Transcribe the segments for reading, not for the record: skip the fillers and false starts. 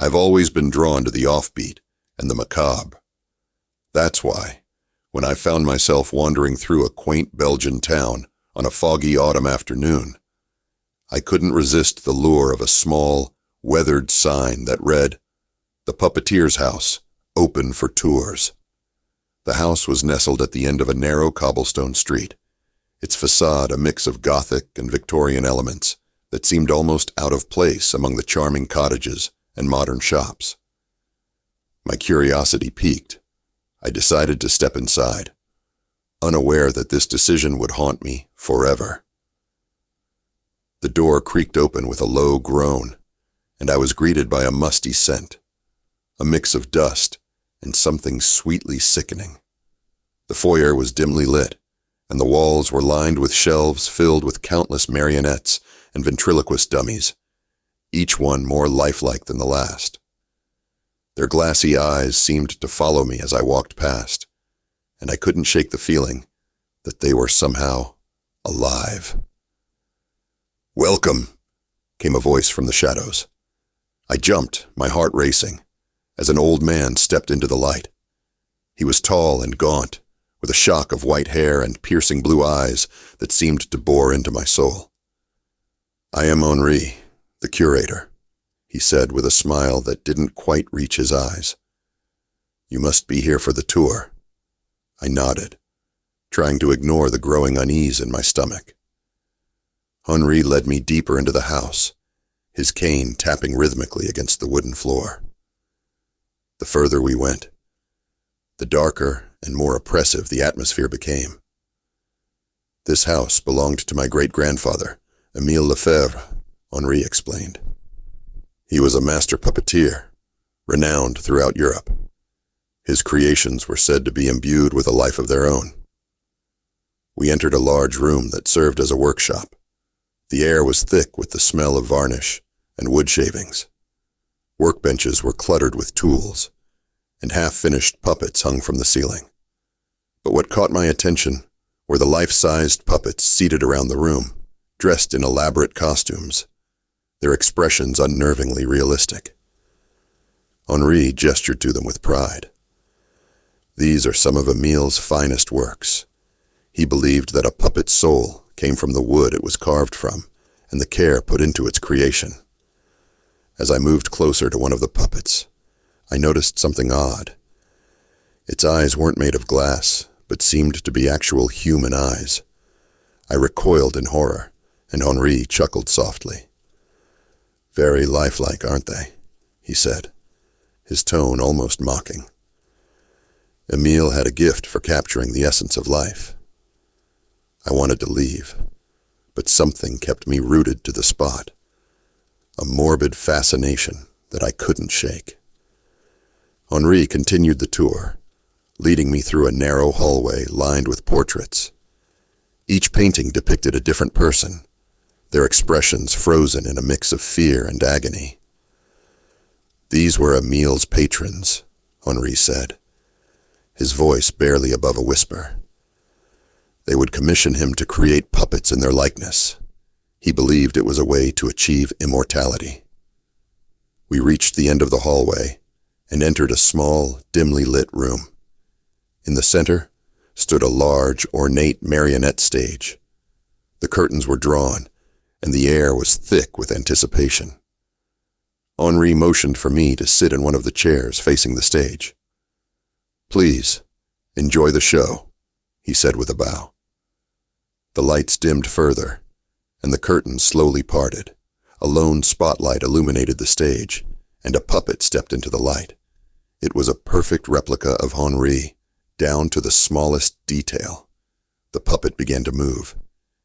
I've always been drawn to the offbeat and the macabre. That's why, when I found myself wandering through a quaint Belgian town on a foggy autumn afternoon, I couldn't resist the lure of a small, weathered sign that read, "The Puppeteer's House, open for tours." The house was nestled at the end of a narrow cobblestone street, its facade a mix of Gothic and Victorian elements that seemed almost out of place among the charming cottages and modern shops. My curiosity piqued. I decided to step inside, unaware that this decision would haunt me forever. The door creaked open with a low groan, and I was greeted by a musty scent, a mix of dust and something sweetly sickening. The foyer was dimly lit, and the walls were lined with shelves filled with countless marionettes and ventriloquist dummies, each one more lifelike than the last. Their glassy eyes seemed to follow me as I walked past, and I couldn't shake the feeling that they were somehow alive. "Welcome," came a voice from the shadows. I jumped, my heart racing, as an old man stepped into the light. He was tall and gaunt, with a shock of white hair and piercing blue eyes that seemed to bore into my soul. "I am Henri, the curator," he said with a smile that didn't quite reach his eyes. "You must be here for the tour." I nodded, trying to ignore the growing unease in my stomach. Henri led me deeper into the house, his cane tapping rhythmically against the wooden floor. The further we went, the darker and more oppressive the atmosphere became. "This house belonged to my great-grandfather, Émile Lefebvre," Henri explained. "He was a master puppeteer, renowned throughout Europe. His creations were said to be imbued with a life of their own." We entered a large room that served as a workshop. The air was thick with the smell of varnish and wood shavings. Workbenches were cluttered with tools, and half-finished puppets hung from the ceiling. But what caught my attention were the life-sized puppets seated around the room, dressed in elaborate costumes, their expressions unnervingly realistic. Henri gestured to them with pride. "These are some of Émile's finest works. He believed that a puppet's soul came from the wood it was carved from and the care put into its creation." As I moved closer to one of the puppets, I noticed something odd. Its eyes weren't made of glass, but seemed to be actual human eyes. I recoiled in horror, and Henri chuckled softly. "Very lifelike, aren't they?" he said, his tone almost mocking. Émile had a gift for capturing the essence of life. I wanted to leave, but something kept me rooted to the spot, a morbid fascination that I couldn't shake. Henri continued the tour, leading me through a narrow hallway lined with portraits. Each painting depicted a different person, their expressions frozen in a mix of fear and agony. "These were Émile's patrons," Henri said, his voice barely above a whisper. "They would commission him to create puppets in their likeness. He believed it was a way to achieve immortality." We reached the end of the hallway and entered a small, dimly lit room. In the center stood a large, ornate marionette stage. The curtains were drawn, and the air was thick with anticipation. Henri motioned for me to sit in one of the chairs facing the stage. "Please, enjoy the show," he said with a bow. The lights dimmed further, and the curtains slowly parted. A lone spotlight illuminated the stage, and a puppet stepped into the light. It was a perfect replica of Henri, down to the smallest detail. The puppet began to move,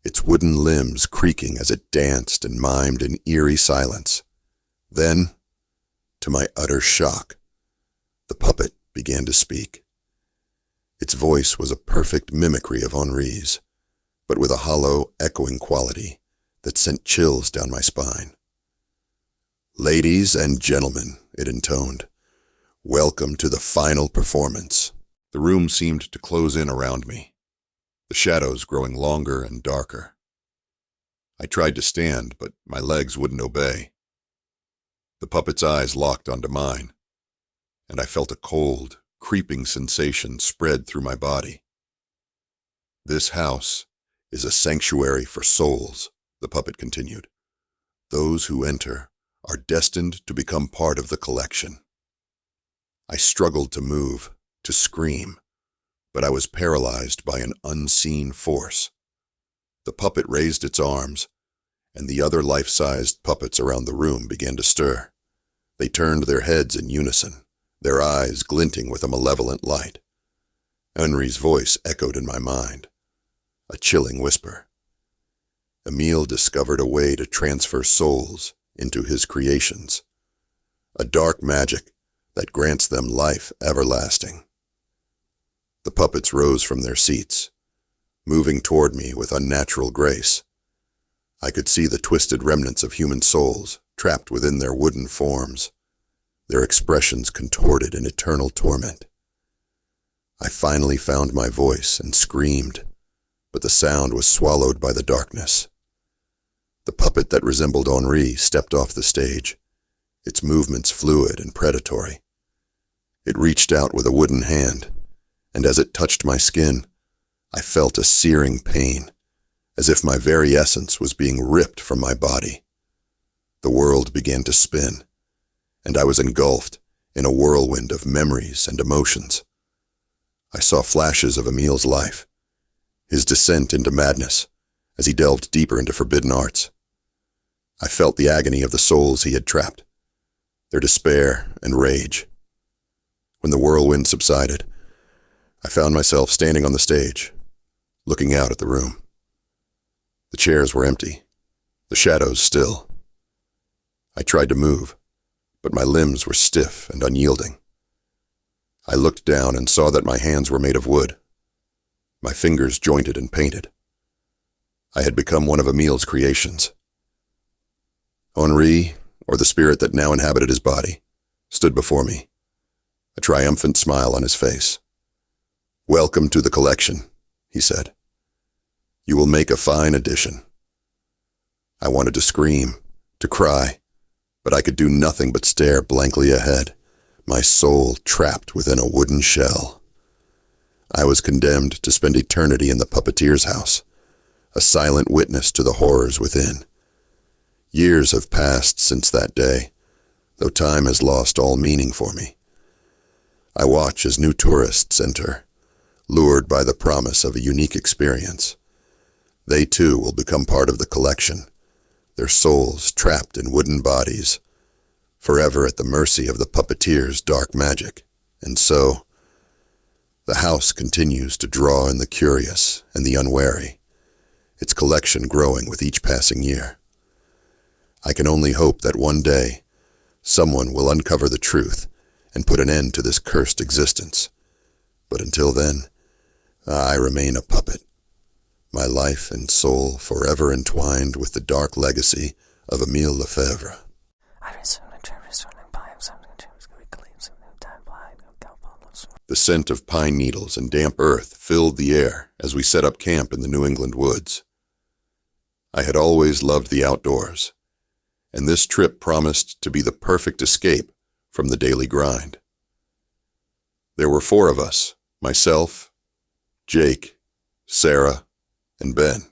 its wooden limbs creaking as it danced and mimed in eerie silence. Then, to my utter shock, the puppet began to speak. Its voice was a perfect mimicry of Henri's, but with a hollow, echoing quality that sent chills down my spine. "Ladies and gentlemen," it intoned, "welcome to the final performance." The room seemed to close in around me, the shadows growing longer and darker. I tried to stand, but my legs wouldn't obey. The puppet's eyes locked onto mine, and I felt a cold, creeping sensation spread through my body. "This house is a sanctuary for souls," the puppet continued. "Those who enter are destined to become part of the collection." I struggled to move, to scream, but I was paralyzed by an unseen force. The puppet raised its arms, and the other life-sized puppets around the room began to stir. They turned their heads in unison, their eyes glinting with a malevolent light. Henri's voice echoed in my mind, a chilling whisper. Emile discovered a way to transfer souls into his creations, a dark magic that grants them life everlasting. The puppets rose from their seats, moving toward me with unnatural grace. I could see the twisted remnants of human souls trapped within their wooden forms, their expressions contorted in eternal torment. I finally found my voice and screamed, but the sound was swallowed by the darkness. The puppet that resembled Henri stepped off the stage, its movements fluid and predatory. It reached out with a wooden hand, and as it touched my skin, I felt a searing pain, as if my very essence was being ripped from my body. The world began to spin, and I was engulfed in a whirlwind of memories and emotions. I saw flashes of Emile's life, his descent into madness as he delved deeper into forbidden arts. I felt the agony of the souls he had trapped, their despair and rage. When the whirlwind subsided, I found myself standing on the stage, looking out at the room. The chairs were empty, the shadows still. I tried to move, but my limbs were stiff and unyielding. I looked down and saw that my hands were made of wood, my fingers jointed and painted. I had become one of Emile's creations. Henri, or the spirit that now inhabited his body, stood before me, a triumphant smile on his face. "Welcome to the collection," he said. "You will make a fine addition." I wanted to scream, to cry, but I could do nothing but stare blankly ahead, my soul trapped within a wooden shell. I was condemned to spend eternity in the puppeteer's house, a silent witness to the horrors within. Years have passed since that day, though time has lost all meaning for me. I watch as new tourists enter, lured by the promise of a unique experience. They too will become part of the collection, their souls trapped in wooden bodies, forever at the mercy of the puppeteer's dark magic. And so, the house continues to draw in the curious and the unwary, its collection growing with each passing year. I can only hope that one day, someone will uncover the truth and put an end to this cursed existence. But until then, I remain a puppet, my life and soul forever entwined with the dark legacy of Emile Lefebvre. The scent of pine needles and damp earth filled the air as we set up camp in the New England woods. I had always loved the outdoors, and this trip promised to be the perfect escape from the daily grind. There were 4 of us, myself, Jake, Sarah, and Ben.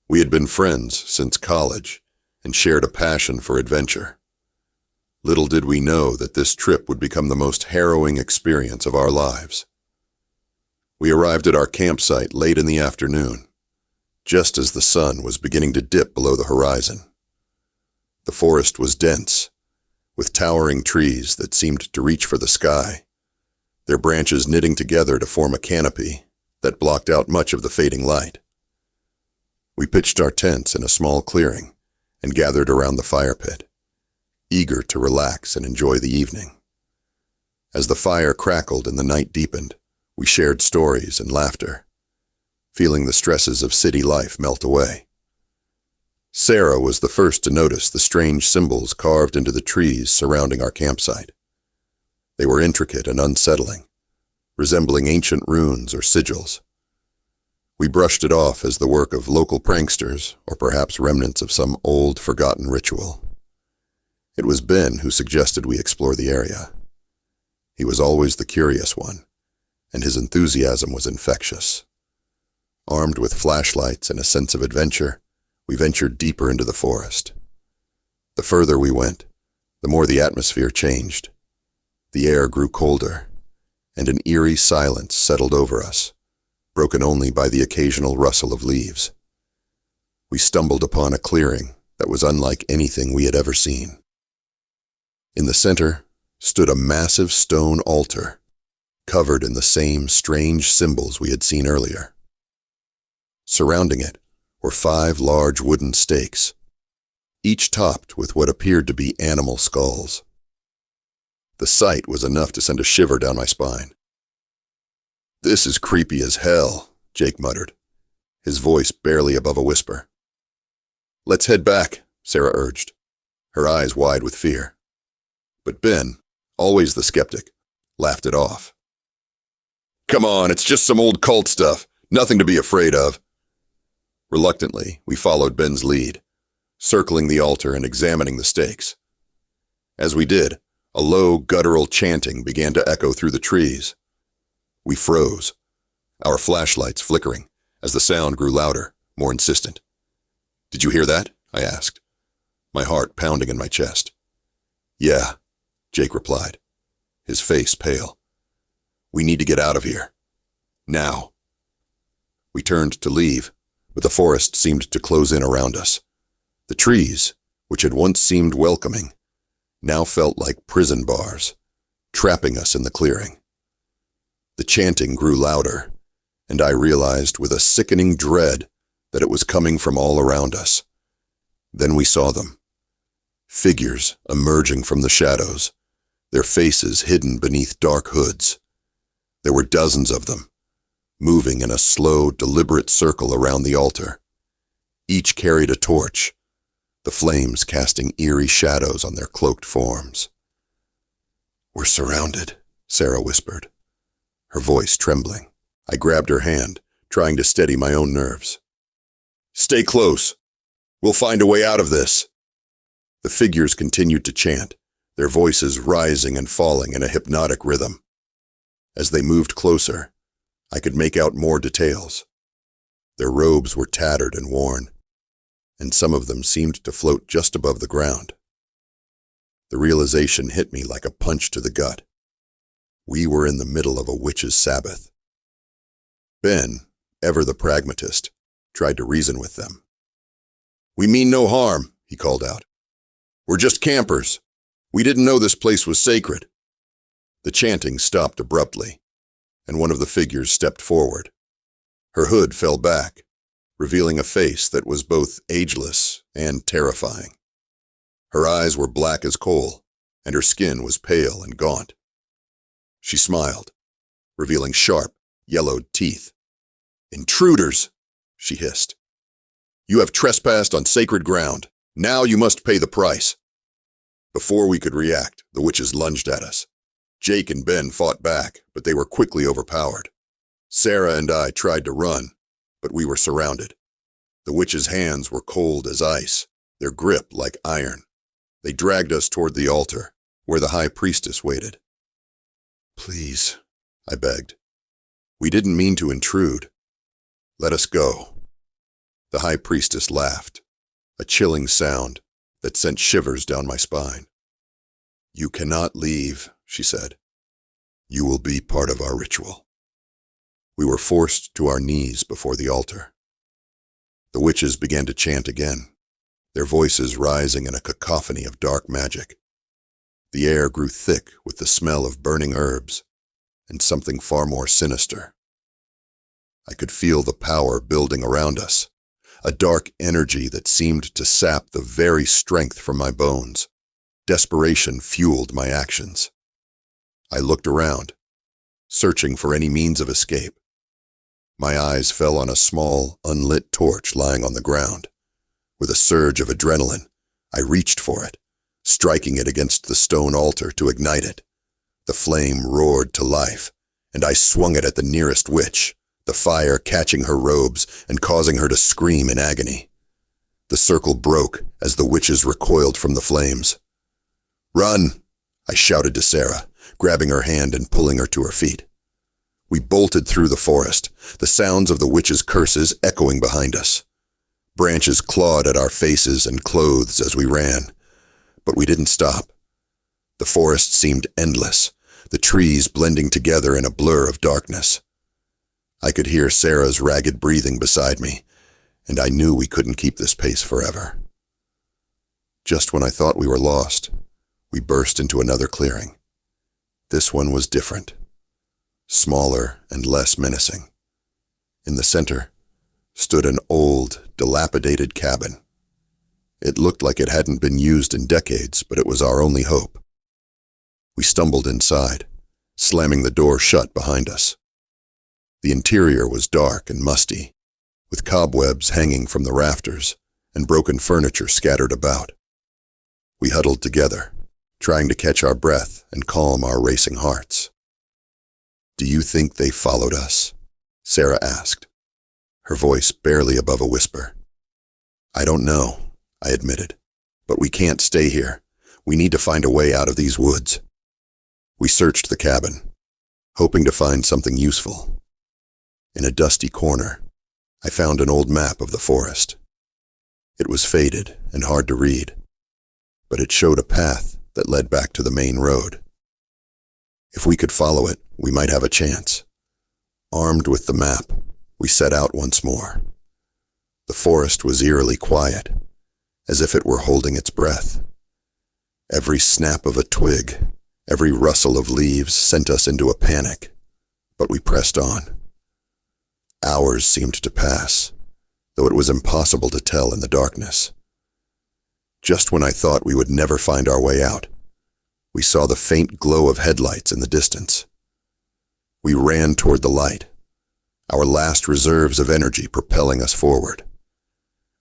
We had been friends since college and shared a passion for adventure. Little did we know that this trip would become the most harrowing experience of our lives. We arrived at our campsite late in the afternoon, just as the sun was beginning to dip below the horizon. The forest was dense, with towering trees that seemed to reach for the sky, their branches knitting together to form a canopy that blocked out much of the fading light. We pitched our tents in a small clearing and gathered around the fire pit, eager to relax and enjoy the evening. As the fire crackled and the night deepened, we shared stories and laughter, feeling the stresses of city life melt away. Sarah was the first to notice the strange symbols carved into the trees surrounding our campsite. They were intricate and unsettling, resembling ancient runes or sigils. We brushed it off as the work of local pranksters or perhaps remnants of some old, forgotten ritual. It was Ben who suggested we explore the area. He was always the curious one, and his enthusiasm was infectious. Armed with flashlights and a sense of adventure, we ventured deeper into the forest. The further we went, the more the atmosphere changed. The air grew colder, and an eerie silence settled over us, broken only by the occasional rustle of leaves. We stumbled upon a clearing that was unlike anything we had ever seen. In the center stood a massive stone altar, covered in the same strange symbols we had seen earlier. Surrounding it were 5 large wooden stakes, each topped with what appeared to be animal skulls. The sight was enough to send a shiver down my spine. "This is creepy as hell," Jake muttered, his voice barely above a whisper. "Let's head back," Sarah urged, her eyes wide with fear. But Ben, always the skeptic, laughed it off. "Come on, it's just some old cult stuff. Nothing to be afraid of." Reluctantly, we followed Ben's lead, circling the altar and examining the stakes. As we did, a low, guttural chanting began to echo through the trees. We froze, our flashlights flickering as the sound grew louder, more insistent. "Did you hear that?" I asked, my heart pounding in my chest. "Yeah," Jake replied, his face pale. "We need to get out of here. Now." We turned to leave, but the forest seemed to close in around us. The trees, which had once seemed welcoming, now felt like prison bars, trapping us in the clearing. The chanting grew louder, and I realized with a sickening dread that it was coming from all around us. Then we saw them. Figures emerging from the shadows, their faces hidden beneath dark hoods. There were dozens of them, moving in a slow, deliberate circle around the altar. Each carried a torch, the flames casting eerie shadows on their cloaked forms. "We're surrounded," Sarah whispered, her voice trembling. I grabbed her hand, trying to steady my own nerves. "Stay close. We'll find a way out of this." The figures continued to chant, their voices rising and falling in a hypnotic rhythm. As they moved closer, I could make out more details. Their robes were tattered and worn, and some of them seemed to float just above the ground. The realization hit me like a punch to the gut. We were in the middle of a witch's Sabbath. Ben, ever the pragmatist, tried to reason with them. "We mean no harm," he called out. "We're just campers. We didn't know this place was sacred." The chanting stopped abruptly, and one of the figures stepped forward. Her hood fell back, revealing a face that was both ageless and terrifying. Her eyes were black as coal, and her skin was pale and gaunt. She smiled, revealing sharp, yellowed teeth. "Intruders," she hissed. "You have trespassed on sacred ground. Now you must pay the price." Before we could react, the witches lunged at us. Jake and Ben fought back, but they were quickly overpowered. Sarah and I tried to run, but we were surrounded. The witches' hands were cold as ice, their grip like iron. They dragged us toward the altar, where the high priestess waited. "Please," I begged. "We didn't mean to intrude. Let us go." The high priestess laughed, a chilling sound that sent shivers down my spine. "You cannot leave," she said. "You will be part of our ritual." We were forced to our knees before the altar. The witches began to chant again, their voices rising in a cacophony of dark magic. The air grew thick with the smell of burning herbs and something far more sinister. I could feel the power building around us, a dark energy that seemed to sap the very strength from my bones. Desperation fueled my actions. I looked around, searching for any means of escape. My eyes fell on a small, unlit torch lying on the ground. With a surge of adrenaline, I reached for it, striking it against the stone altar to ignite it. The flame roared to life, and I swung it at the nearest witch, the fire catching her robes and causing her to scream in agony. The circle broke as the witches recoiled from the flames. "Run!" I shouted to Sarah, grabbing her hand and pulling her to her feet. We bolted through the forest, the sounds of the witch's curses echoing behind us. Branches clawed at our faces and clothes as we ran, but we didn't stop. The forest seemed endless, the trees blending together in a blur of darkness. I could hear Sarah's ragged breathing beside me, and I knew we couldn't keep this pace forever. Just when I thought we were lost, we burst into another clearing. This one was different, smaller and less menacing. In the center stood an old, dilapidated cabin. It looked like it hadn't been used in decades, but it was our only hope. We stumbled inside, slamming the door shut behind us. The interior was dark and musty, with cobwebs hanging from the rafters and broken furniture scattered about. We huddled together, trying to catch our breath and calm our racing hearts. "Do you think they followed us?" Sarah asked, her voice barely above a whisper. "I don't know," I admitted, "but we can't stay here. We need to find a way out of these woods." We searched the cabin, hoping to find something useful. In a dusty corner, I found an old map of the forest. It was faded and hard to read, but it showed a path that led back to the main road. If we could follow it, we might have a chance. Armed with the map, we set out once more. The forest was eerily quiet, as if it were holding its breath. Every snap of a twig, every rustle of leaves sent us into a panic, but we pressed on. Hours seemed to pass, though it was impossible to tell in the darkness. Just when I thought we would never find our way out, we saw the faint glow of headlights in the distance. We ran toward the light, our last reserves of energy propelling us forward.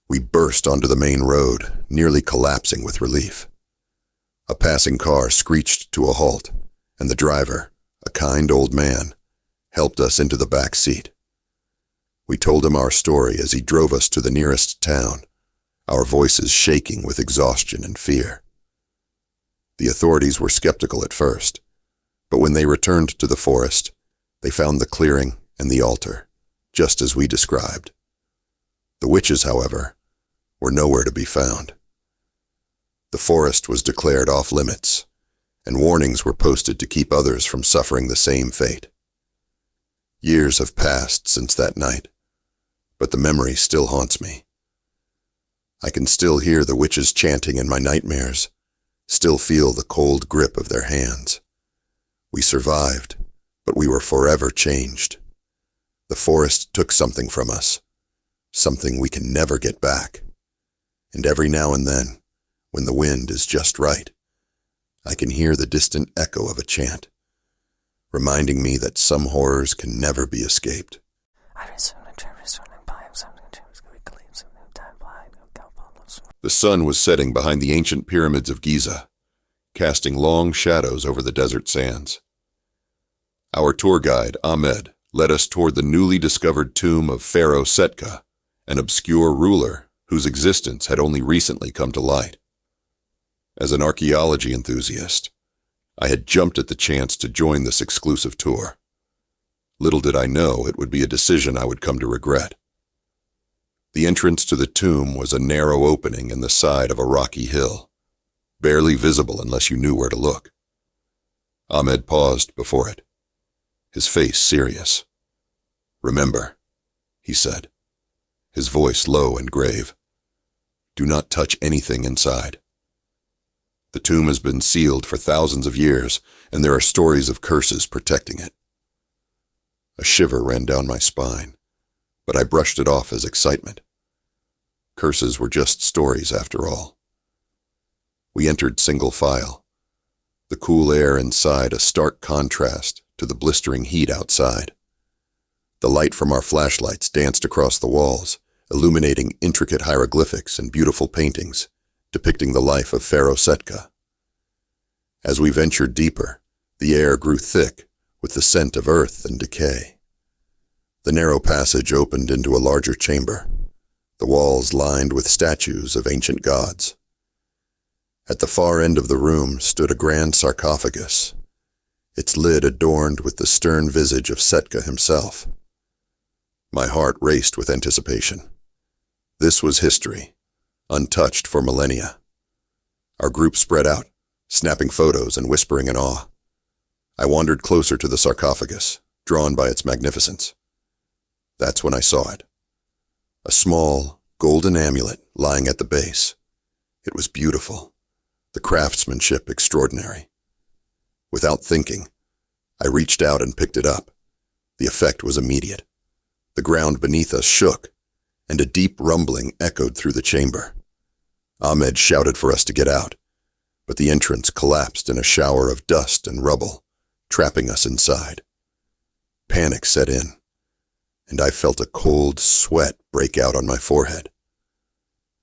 We burst onto the main road, nearly collapsing with relief. A passing car screeched to a halt, and the driver, a kind old man, helped us into the back seat. We told him our story as he drove us to the nearest town, our voices shaking with exhaustion and fear. The authorities were skeptical at first, but when they returned to the forest, they found the clearing and the altar, just as we described. The witches, however, were nowhere to be found. The forest was declared off-limits, and warnings were posted to keep others from suffering the same fate. Years have passed since that night, but the memory still haunts me. I can still hear the witches chanting in my nightmares, still feel the cold grip of their hands. We survived, but we were forever changed. The forest took something from us, something we can never get back. And every now and then, when the wind is just right, I can hear the distant echo of a chant, reminding me that some horrors can never be escaped. The sun was setting behind the ancient pyramids of Giza, casting long shadows over the desert sands. Our tour guide, Ahmed, led us toward the newly discovered tomb of Pharaoh Setka, an obscure ruler whose existence had only recently come to light. As an archaeology enthusiast, I had jumped at the chance to join this exclusive tour. Little did I know it would be a decision I would come to regret. The entrance to the tomb was a narrow opening in the side of a rocky hill, barely visible unless you knew where to look. Ahmed paused before it, his face serious. "Remember," he said, his voice low and grave, "do not touch anything inside. The tomb has been sealed for thousands of years, and there are stories of curses protecting it." A shiver ran down my spine, but I brushed it off as excitement. Curses were just stories after all. We entered single file, the cool air inside a stark contrast to the blistering heat outside. The light from our flashlights danced across the walls, illuminating intricate hieroglyphics and beautiful paintings depicting the life of Pharaoh Setka. As we ventured deeper, the air grew thick with the scent of earth and decay. The narrow passage opened into a larger chamber, the walls lined with statues of ancient gods. At the far end of the room stood a grand sarcophagus, its lid adorned with the stern visage of Setka himself. My heart raced with anticipation. This was history, untouched for millennia. Our group spread out, snapping photos and whispering in awe. I wandered closer to the sarcophagus, drawn by its magnificence. That's when I saw it. A small, golden amulet lying at the base. It was beautiful, the craftsmanship extraordinary. Without thinking, I reached out and picked it up. The effect was immediate. The ground beneath us shook, and a deep rumbling echoed through the chamber. Ahmed shouted for us to get out, but the entrance collapsed in a shower of dust and rubble, trapping us inside. Panic set in, and I felt a cold sweat break out on my forehead.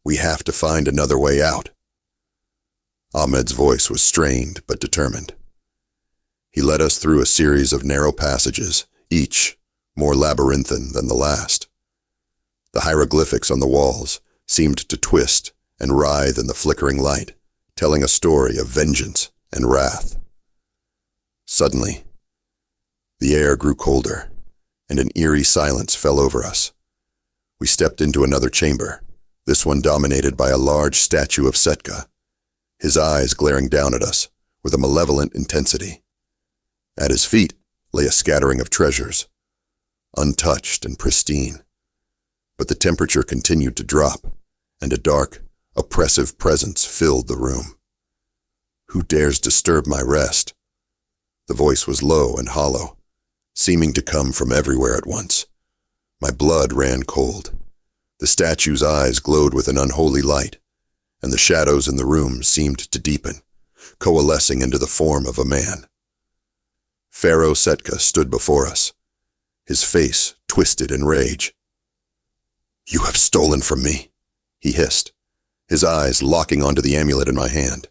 We have to find another way out. Ahmed's voice was strained but determined. He led us through a series of narrow passages, each more labyrinthine than the last. The hieroglyphics on the walls seemed to twist and writhe in the flickering light, telling a story of vengeance and wrath. Suddenly, the air grew colder, and an eerie silence fell over us. We stepped into another chamber, this one dominated by a large statue of Setka, his eyes glaring down at us with a malevolent intensity. At his feet lay a scattering of treasures, untouched and pristine. But the temperature continued to drop, and a dark, oppressive presence filled the room. Who dares disturb my rest? The voice was low and hollow, seeming to come from everywhere at once. My blood ran cold. The statue's eyes glowed with an unholy light, and the shadows in the room seemed to deepen, coalescing into the form of a man. Pharaoh Setka stood before us, his face twisted in rage. "You have stolen from me," he hissed, his eyes locking onto the amulet in my hand.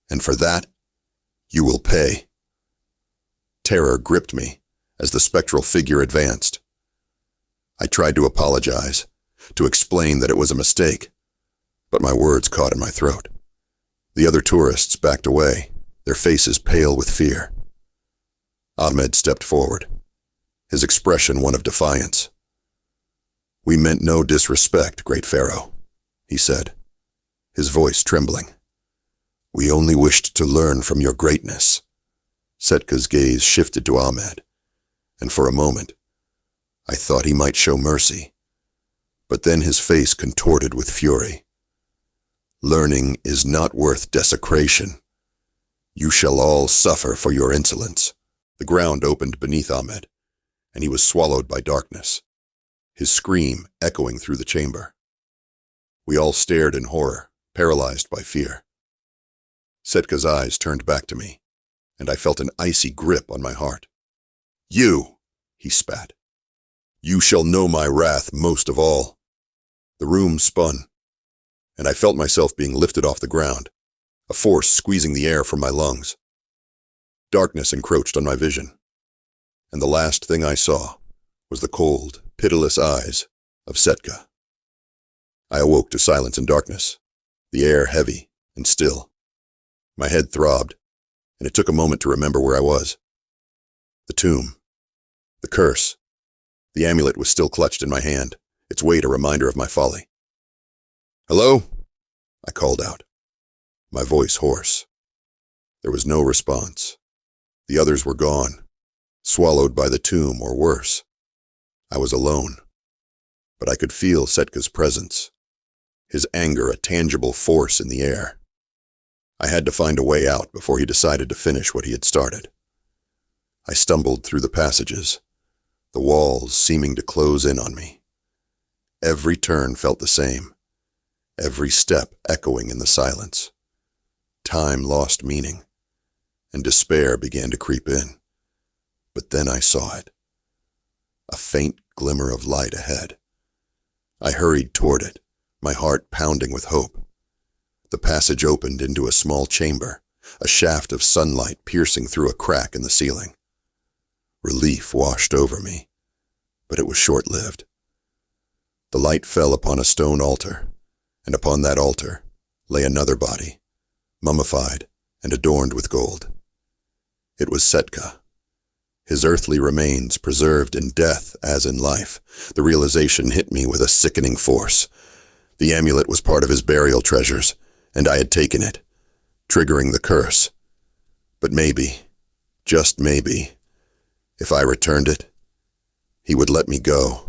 "And for that, you will pay." Terror gripped me as the spectral figure advanced. I tried to apologize, to explain that it was a mistake, but my words caught in my throat. The other tourists backed away, their faces pale with fear. Ahmed stepped forward, his expression one of defiance. "We meant no disrespect, great Pharaoh," he said, his voice trembling. "We only wished to learn from your greatness." Setka's gaze shifted to Ahmed, and for a moment, I thought he might show mercy. But then his face contorted with fury. "Learning is not worth desecration. You shall all suffer for your insolence." The ground opened beneath Ahmed, and he was swallowed by darkness, his scream echoing through the chamber. We all stared in horror, paralyzed by fear. Setka's eyes turned back to me, and I felt an icy grip on my heart. "You," he spat. "You shall know my wrath most of all." The room spun, and I felt myself being lifted off the ground, a force squeezing the air from my lungs. Darkness encroached on my vision, and the last thing I saw was the cold, pitiless eyes of Setka. I awoke to silence and darkness, the air heavy and still. My head throbbed, and it took a moment to remember where I was. The tomb, the curse, the amulet was still clutched in my hand, its weight a reminder of my folly. "Hello?" I called out, my voice hoarse. There was no response. The others were gone, swallowed by the tomb or worse. I was alone, but I could feel Setka's presence, his anger a tangible force in the air. I had to find a way out before he decided to finish what he had started. I stumbled through the passages, the walls seeming to close in on me. Every turn felt the same, every step echoing in the silence. Time lost meaning, and despair began to creep in. But then I saw it, a faint glimmer of light ahead. I hurried toward it, my heart pounding with hope. The passage opened into a small chamber, a shaft of sunlight piercing through a crack in the ceiling. Relief washed over me, but it was short-lived. The light fell upon a stone altar, and upon that altar lay another body, mummified and adorned with gold. It was Setka. His earthly remains preserved in death as in life. The realization hit me with a sickening force. The amulet was part of his burial treasures, and I had taken it, triggering the curse. But maybe, just maybe, if I returned it, he would let me go.